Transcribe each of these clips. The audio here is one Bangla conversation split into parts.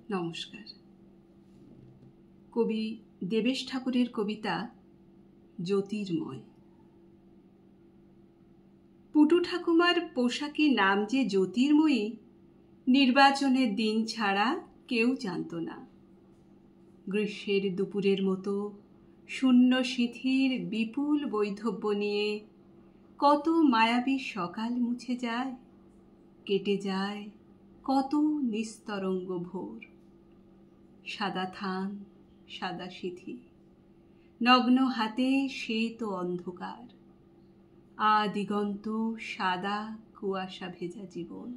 নমস্কার। কবি দেবেশ ঠাকুরের কবিতা জ্যোতির্ময়। পুটু ঠাকুমার পোশাকি নাম যে জ্যোতির্ময়ী, নির্বাচনের দিন ছাড়া কেউ জানত না। গ্রীষ্মের দুপুরের মতো শূন্য সিঁথির বিপুল বৈধব্য নিয়ে কত মায়াবী সকাল মুছে যায়, কেটে যায় কত নিস্তরঙ্গ ভোর। সাদা থান, সাদা সিঁথি, নগ্ন হাতে শ্বেত অন্ধকার, আদিগন্ত সাদা কুয়াশা ভেজা জীবন।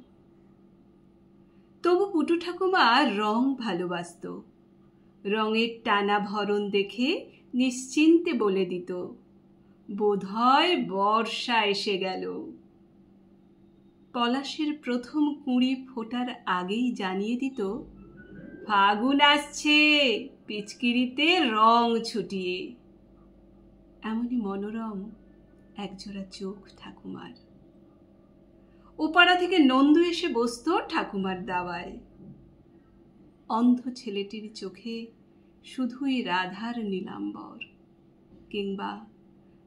তবু পুটু ঠাকুমা রং ভালোবাসত। রঙের টানা ভরণ দেখে নিশ্চিন্তে বলে দিত, বোধহয় বর্ষা এসে গেল। পলাশের প্রথম কুঁড়ি ফোটার আগেই জানিয়ে দিত, ফাগুন আসছে, পিচকিরিতে রং ছুটিয়ে। এমনই মনোরম একজোড়া চোখ ঠাকুমার। ওপাড়া থেকে নন্দু এসে বসত ঠাকুমার দাওয়ায়। অন্ধ ছেলেটির চোখে শুধুই রাধার নীলাম্বর, কিংবা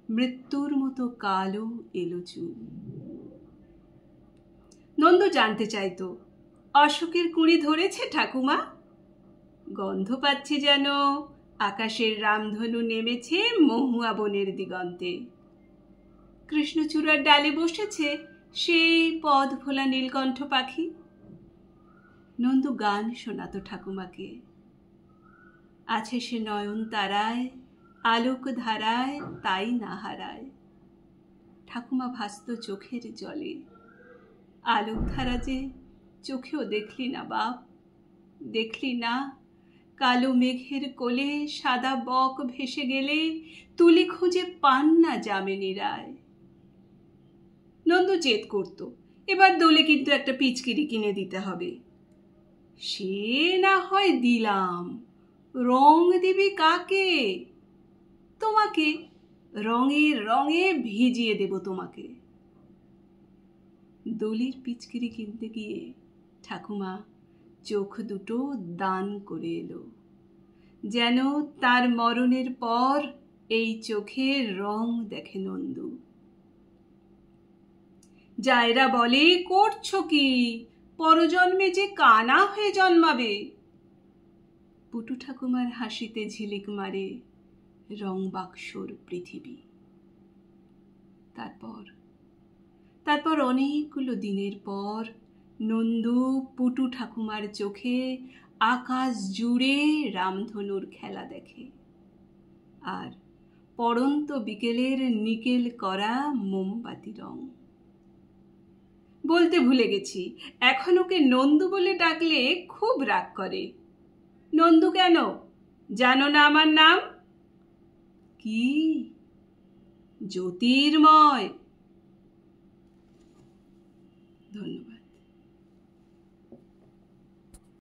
মৃত্যুর মতো কালো এলো চুল। নন্দু জানতে চাইত, অশোকের কুঁড়ি ধরেছে ঠাকুমা? গন্ধ পাচ্ছি যেন আকাশের রামধনু নেমেছে মহুয়া বনের দিগন্তে। কৃষ্ণচূড়ার ডালে বসেছে সেই পদ ভোলা নীলকণ্ঠ পাখি। নন্দু গান শোনাতো ঠাকুমাকে। আছে সে নয়ন তারায়, আলোক ধারায়, তাই না হারায়। ঠাকুমা ভাসত চোখের জলে। আলোক ধারা যে চোখেও দেখলি না বাপ, দেখলি না? কালো মেঘের কোলে সাদা বক ভেসে গেলে তুলি খুঁজে পান না যামিনী রায়। নন্দু জেদ করত, এবার দোলে কিন্তু একটা পিচকিরি কিনে দিতে হবে। সে না হয় দিলাম, রং দিবি কাকে? তোমাকে, রঙে রঙে ভিজিয়ে দেব তোমাকে। দোলের পিচকিরি কিনতে গিয়ে ঠাকুমা চোখ দুটো দান করে এলো, যেন তার মরণের পর এই চোখের রং দেখে নন্দু। যায়রা বলে, করছো কি? পরজন্মে যে কানা হয়ে জন্মাবে। পুটু ঠাকুমার হাসিতে ঝিলিক মারে রং বাক্সর পৃথিবী। তারপর অনেকগুলো দিনের পর নন্দু পুটু ঠাকুমার চোখে আকাশ জুড়ে রামধনুর খেলা দেখে, আর পড়ন্ত বিকেলের নিকেল করা মোমবাতি রং। বলতে ভুলে গেছি, এখন ওকে নন্দু বলে ডাকলে খুব রাগ করে। নন্দু কেন, জানো না আমার নাম কি? জ্যোতির্ময়। ধন্যবাদ।